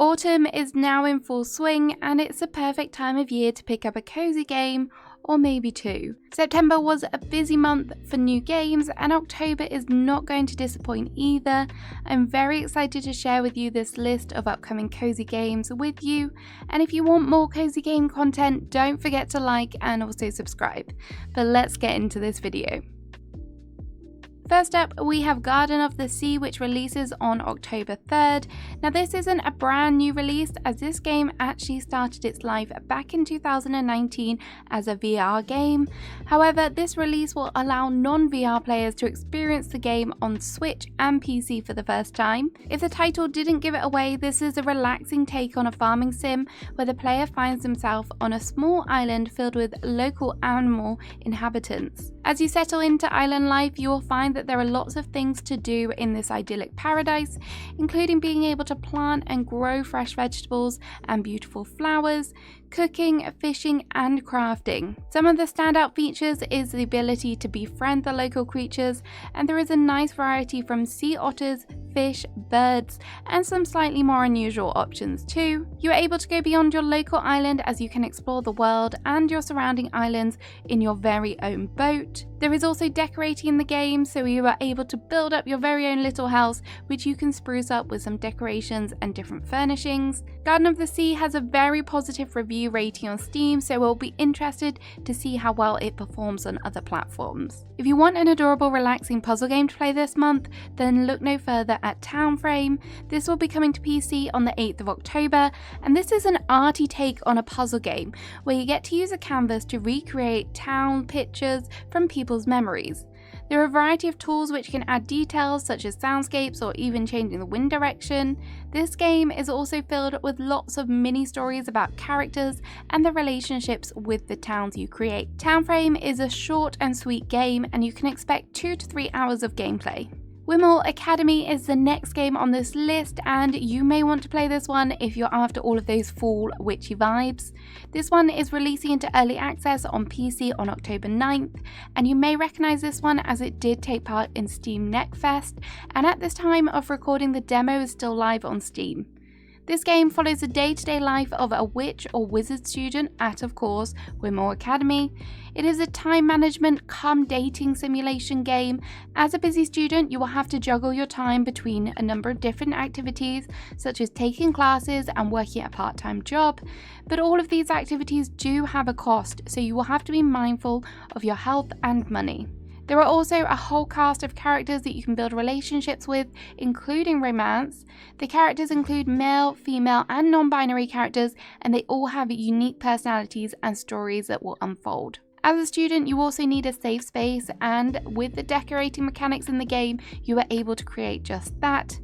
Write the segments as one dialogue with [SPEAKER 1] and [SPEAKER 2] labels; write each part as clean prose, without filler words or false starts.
[SPEAKER 1] Autumn is now in full swing and it's the perfect time of year to pick up a cozy game, or maybe two. September was a busy month for new games and October is not going to disappoint either. I'm very excited to share with you this list of upcoming cozy games with you, and if you want more cozy game content, don't forget to like and also subscribe. But let's get into this video. First up, we have Garden of the Sea, which releases on October 3rd. Now this isn't a brand new release, as this game actually started its life back in 2019 as a VR game. However, this release will allow non-VR players to experience the game on Switch and PC for the first time. If the title didn't give it away, this is a relaxing take on a farming sim where the player finds himself on a small island filled with local animal inhabitants. As you settle into island life, you will find that there are lots of things to do in this idyllic paradise, including being able to plant and grow fresh vegetables and beautiful flowers, cooking, fishing and crafting. Some of the standout features is the ability to befriend the local creatures, and there is a nice variety from sea otters, fish, birds, and some slightly more unusual options too. You are able to go beyond your local island as you can explore the world and your surrounding islands in your very own boat. There is also decorating in the game, so you are able to build up your very own little house, which you can spruce up with some decorations and different furnishings. Garden of the Sea has a very positive review rating on Steam, so we'll be interested to see how well it performs on other platforms. If you want an adorable, relaxing puzzle game to play this month, then look no further at Town Frame. This will be coming to PC on the 8th of October, and this is an arty take on a puzzle game where you get to use a canvas to recreate town pictures from people's memories. There are a variety of tools which can add details such as soundscapes or even changing the wind direction. This game is also filled with lots of mini stories about characters and the relationships with the towns you create. Town Frame is a short and sweet game, and you can expect 2 to 3 hours of gameplay. Wimble Academy is the next game on this list, and you may want to play this one if you're after all of those fall witchy vibes. This one is releasing into early access on PC on October 9th, and you may recognise this one as it did take part in Steam Next Fest, and at this time of recording the demo is still live on Steam. This game follows the day-to-day life of a witch or wizard student at, of course, Wimble Academy. It is a time management cum dating simulation game. As a busy student, you will have to juggle your time between a number of different activities, such as taking classes and working a part-time job. But all of these activities do have a cost, so you will have to be mindful of your health and money. There are also a whole cast of characters that you can build relationships with, including romance. The characters include male, female, and non-binary characters, and they all have unique personalities and stories that will unfold. As a student, you also need a safe space, and with the decorating mechanics in the game, you are able to create just that.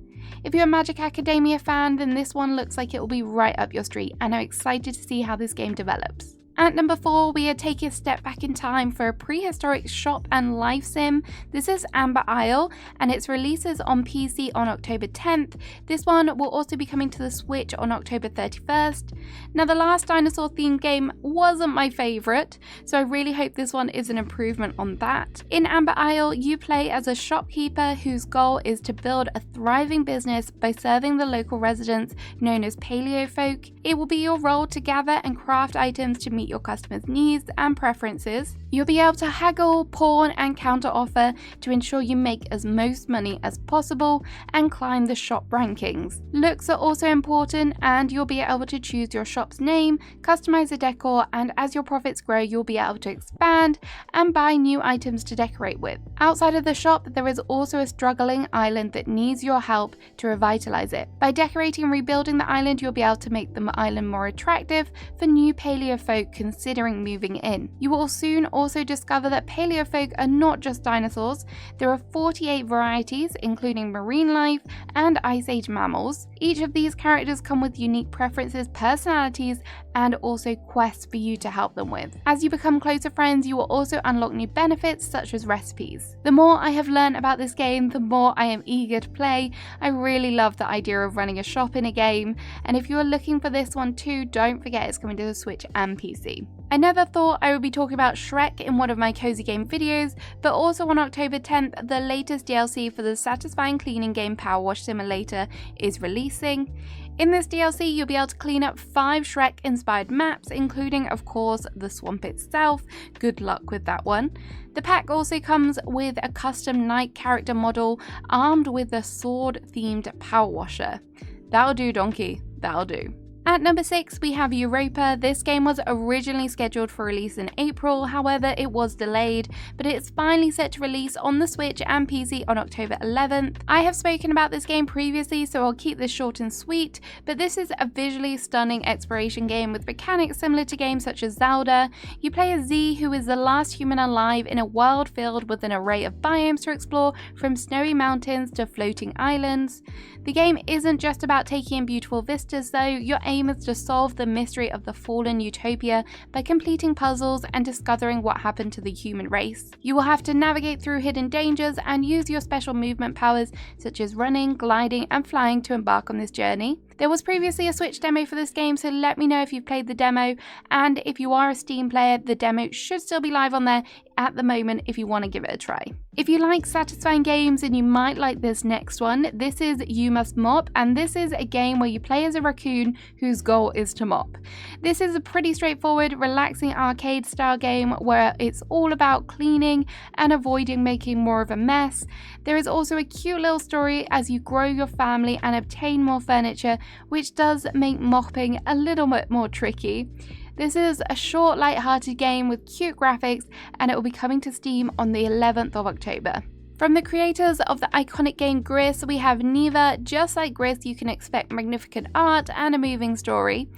[SPEAKER 1] If you're a Magic Academia fan, then this one looks like it will be right up your street, and I'm excited to see how this game develops. At number 4, we are taking a step back in time for a prehistoric shop and life sim. This is Amber Isle, and its releases on PC on October 10th. This one will also be coming to the Switch on October 31st. Now, the last dinosaur themed game wasn't my favourite, so I really hope this one is an improvement on that. In Amber Isle, you play as a shopkeeper whose goal is to build a thriving business by serving the local residents known as Paleofolk. It will be your role to gather and craft items to meet your customers' needs and preferences. You'll be able to haggle, pawn and counter offer to ensure you make as most money as possible and climb the shop rankings. Looks are also important, and you'll be able to choose your shop's name, customize the decor, and as your profits grow, you'll be able to expand and buy new items to decorate with. Outside of the shop, there is also a struggling island that needs your help to revitalize it. By decorating and rebuilding the island, you'll be able to make the island more attractive for new Paleofolk considering moving in. You will soon also discover that Paleofolk are not just dinosaurs. There are 48 varieties, including marine life and ice age mammals. Each of these characters come with unique preferences, personalities, and also quests for you to help them with. As you become closer friends, you will also unlock new benefits such as recipes. The more I have learned about this game, the more I am eager to play. I really love the idea of running a shop in a game, and if you are looking for this one too, don't forget it's coming to the Switch and PC. I never thought I would be talking about Shrek in one of my cozy game videos, but also on October 10th, the latest DLC for the satisfying cleaning game Power Wash Simulator is releasing. In this DLC, you'll be able to clean up 5 Shrek-inspired maps, including, of course, the swamp itself. Good luck with that one. The pack also comes with a custom knight character model armed with a sword-themed power washer. That'll do, donkey. That'll do. At number 6, we have Europa. This game was originally scheduled for release in April, however it was delayed, but it's finally set to release on the Switch and PC on October 11th. I have spoken about this game previously, so I'll keep this short and sweet, but this is a visually stunning exploration game with mechanics similar to games such as Zelda. You play as Z, who is the last human alive in a world filled with an array of biomes to explore, from snowy mountains to floating islands. The game isn't just about taking in beautiful vistas though. Your aim is to solve the mystery of the fallen utopia by completing puzzles and discovering what happened to the human race. You will have to navigate through hidden dangers and use your special movement powers such as running, gliding and flying to embark on this journey. There was previously a Switch demo for this game, so let me know if you've played the demo, and if you are a Steam player, the demo should still be live on there at the moment if you want to give it a try. If you like satisfying games, and you might like this next one, this is You Must Mop, and this is a game where you play as a raccoon whose goal is to mop. This is a pretty straightforward, relaxing arcade style game where it's all about cleaning and avoiding making more of a mess. There is also a cute little story as you grow your family and obtain more furniture, which does make mopping a little bit more tricky. This is a short, light-hearted game with cute graphics, and it will be coming to Steam on the 11th of October. From the creators of the iconic game Gris, we have Neva. Just like Gris, you can expect magnificent art and a moving story.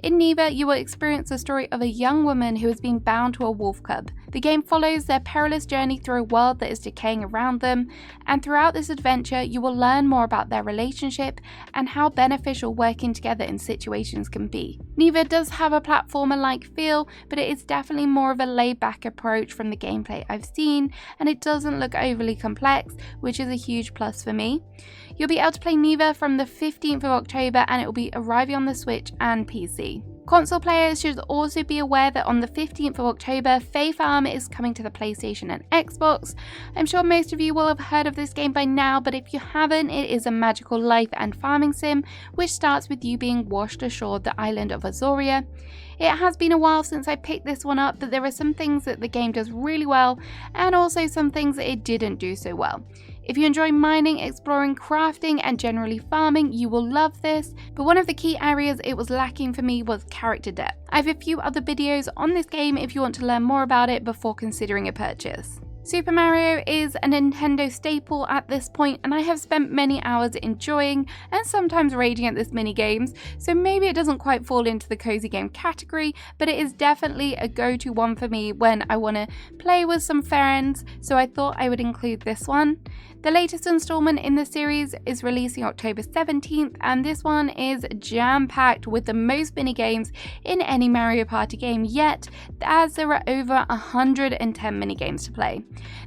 [SPEAKER 1] In Neva, you will experience the story of a young woman who has been bound to a wolf cub. The game follows their perilous journey through a world that is decaying around them, and throughout this adventure, you will learn more about their relationship and how beneficial working together in situations can be. Neva does have a platformer-like feel, but it is definitely more of a laid-back approach from the gameplay I've seen, and it doesn't look overly complex, which is a huge plus for me. You'll be able to play Neva from the 15th of October, and it will be arriving on the Switch and PC. Console players should also be aware that on the 15th of October, Fae Farm is coming to the PlayStation and Xbox. I'm sure most of you will have heard of this game by now, but if you haven't, it is a magical life and farming sim, which starts with you being washed ashore the island of Azoria. It has been a while since I picked this one up, but there are some things that the game does really well, and also some things that it didn't do so well. If you enjoy mining, exploring, crafting, and generally farming, you will love this, but one of the key areas it was lacking for me was character depth. I have a few other videos on this game if you want to learn more about it before considering a purchase. Super Mario is a Nintendo staple at this point, and I have spent many hours enjoying and sometimes raging at this mini-games, so maybe it doesn't quite fall into the cozy game category, but it is definitely a go-to one for me when I want to play with some friends, so I thought I would include this one. The latest installment in the series is releasing October 17th, and this one is jam-packed with the most mini-games in any Mario Party game yet, as there are over 110 mini-games to play.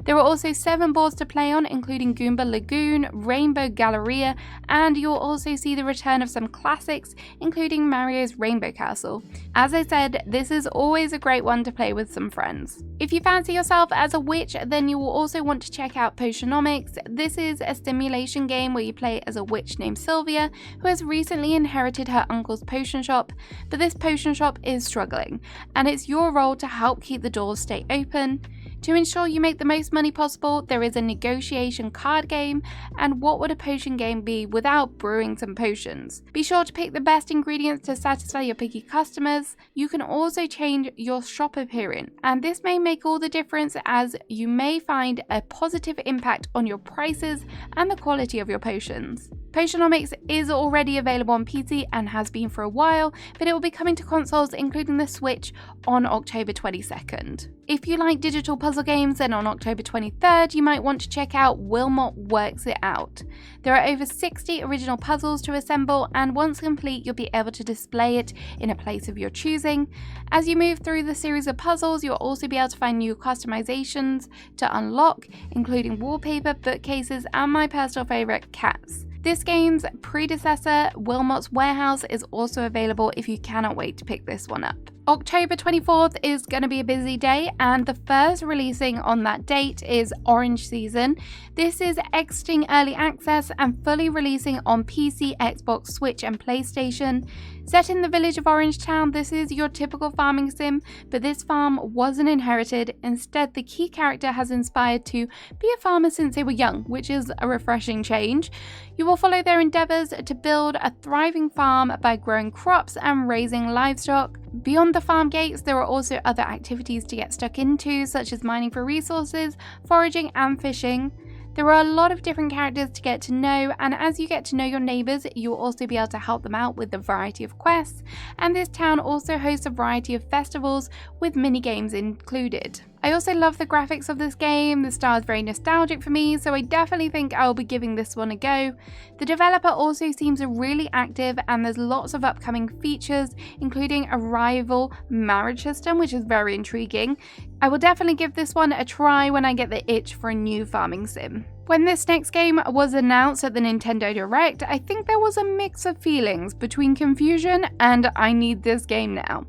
[SPEAKER 1] There are also 7 boards to play on, including Goomba Lagoon, Rainbow Galleria, and you'll also see the return of some classics, including Mario's Rainbow Castle. As I said, this is always a great one to play with some friends. If you fancy yourself as a witch, then you will also want to check out Potionomics. This is a simulation game where you play as a witch named Sylvia, who has recently inherited her uncle's potion shop, but this potion shop is struggling, and it's your role to help keep the doors stay open. To ensure you make the most money possible, there is a negotiation card game, and what would a potion game be without brewing some potions? Be sure to pick the best ingredients to satisfy your picky customers. You can also change your shop appearance, and this may make all the difference, as you may find a positive impact on your prices and the quality of your potions. Potionomics is already available on PC and has been for a while, but it will be coming to consoles including the Switch on October 22nd. If you like digital puzzle games, then on October 23rd you might want to check out Wilmot Works It Out. There are over 60 original puzzles to assemble, and once complete you'll be able to display it in a place of your choosing. As you move through the series of puzzles, you'll also be able to find new customizations to unlock, including wallpaper, bookcases, and my personal favourite, cats. This game's predecessor, Wilmot's Warehouse, is also available if you cannot wait to pick this one up. October 24th is going to be a busy day, and the first releasing on that date is Orange Season. This is exiting early access and fully releasing on PC, Xbox, Switch and PlayStation. Set in the village of Orange Town, this is your typical farming sim, but this farm wasn't inherited. Instead, the key character has inspired to be a farmer since they were young, which is a refreshing change. You will follow their endeavours to build a thriving farm by growing crops and raising livestock. Beyond the farm gates, there are also other activities to get stuck into, such as mining for resources, foraging and fishing. There are a lot of different characters to get to know, and as you get to know your neighbours, you will also be able to help them out with a variety of quests, and this town also hosts a variety of festivals with mini-games included. I also love the graphics of this game. The style is very nostalgic for me, so I definitely think I'll be giving this one a go. The developer also seems really active, and there's lots of upcoming features, including a rival marriage system, which is very intriguing. I will definitely give this one a try when I get the itch for a new farming sim. When this next game was announced at the Nintendo Direct, I think there was a mix of feelings between confusion and I need this game now.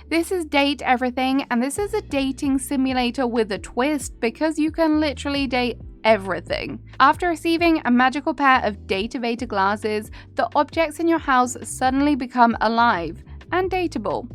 [SPEAKER 1] This is Date Everything, and this is a dating simulator with a twist because you can literally date everything. After receiving a magical pair of Date-Evator glasses, the objects in your house suddenly become alive and dateable.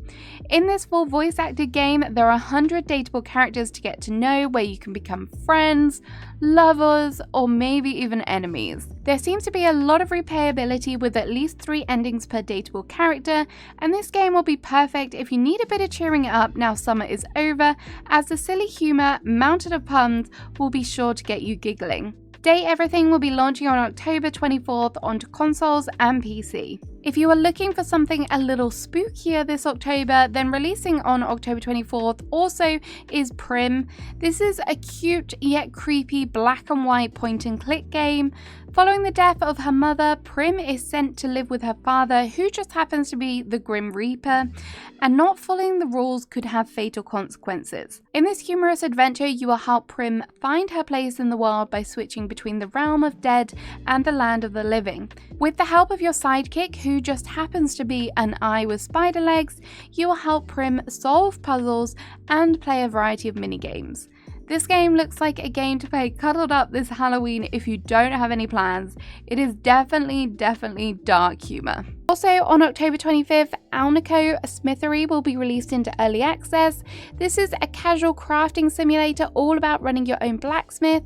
[SPEAKER 1] In this full voice acted game, there are 100 dateable characters to get to know, where you can become friends, lovers, or maybe even enemies. There seems to be a lot of replayability with at least 3 endings per dateable character, and this game will be perfect if you need a bit of cheering up now summer is over, as the silly humour mounted of puns will be sure to get you giggling. Date Everything will be launching on October 24th onto consoles and PC. If you are looking for something a little spookier this October, then releasing on October 24th also is Prim. This is a cute yet creepy black and white point and click game. Following the death of her mother, Prim is sent to live with her father, who just happens to be the Grim Reaper, and not following the rules could have fatal consequences. In this humorous adventure, you will help Prim find her place in the world by switching between the realm of dead and the land of the living. With the help of your sidekick, who just happens to be an eye with spider legs, you will help Prim solve puzzles and play a variety of mini-games. This game looks like a game to play cuddled up this Halloween if you don't have any plans. It is definitely dark humour. Also on October 25th, Alnico Smithery will be released into early access. This is a casual crafting simulator all about running your own blacksmith.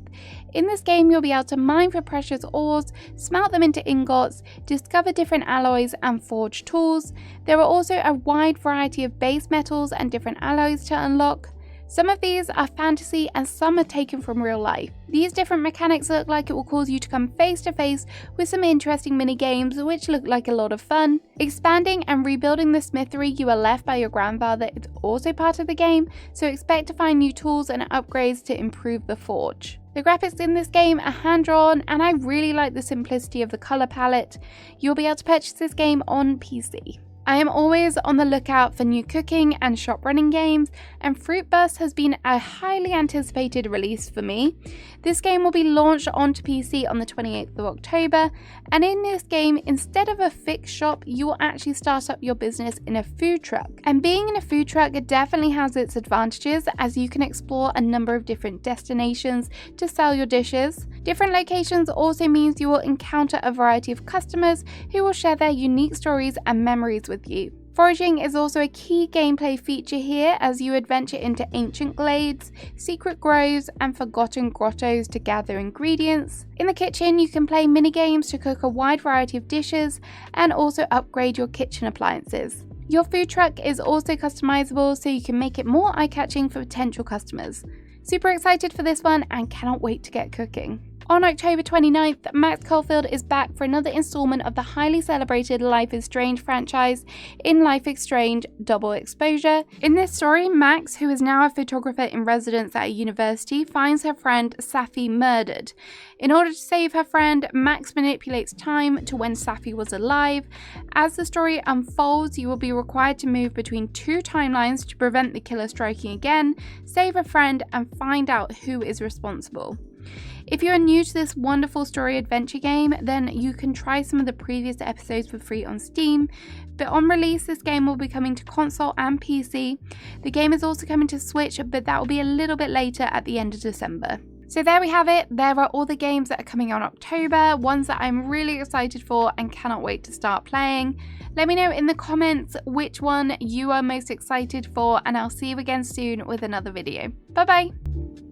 [SPEAKER 1] In this game, you'll be able to mine for precious ores, smelt them into ingots, discover different alloys and forge tools. There are also a wide variety of base metals and different alloys to unlock. Some of these are fantasy and some are taken from real life. These different mechanics look like it will cause you to come face to face with some interesting mini games, which look like a lot of fun. Expanding and rebuilding the smithery you are left by your grandfather is also part of the game, so expect to find new tools and upgrades to improve the forge. The graphics in this game are hand-drawn, and I really like the simplicity of the colour palette. You'll be able to purchase this game on PC. I am always on the lookout for new cooking and shop running games, and Fruit Burst has been a highly anticipated release for me. This game will be launched onto PC on the 28th of October, and in this game, instead of a fixed shop, you will actually start up your business in a food truck. And being in a food truck definitely has its advantages, as you can explore a number of different destinations to sell your dishes. Different locations also means you will encounter a variety of customers who will share their unique stories and memories with you. Foraging is also a key gameplay feature here, as you adventure into ancient glades, secret groves and forgotten grottos to gather ingredients. In the kitchen, you can play mini-games to cook a wide variety of dishes and also upgrade your kitchen appliances. Your food truck is also customizable, so you can make it more eye-catching for potential customers. Super excited for this one and cannot wait to get cooking. On October 29th, Max Caulfield is back for another installment of the highly celebrated Life is Strange franchise in Life is Strange Double Exposure. In this story, Max, who is now a photographer in residence at a university, finds her friend Safi murdered. In order to save her friend, Max manipulates time to when Safi was alive. As the story unfolds, you will be required to move between 2 timelines to prevent the killer striking again, save a friend, and find out who is responsible. If you are new to this wonderful story adventure game, then you can try some of the previous episodes for free on Steam, but on release this game will be coming to console and PC. The game is also coming to Switch, but that will be a little bit later at the end of December. So there we have it. There are all the games that are coming out in October, ones that I'm really excited for and cannot wait to start playing. Let me know in the comments which one you are most excited for, and I'll see you again soon with another video. Bye bye!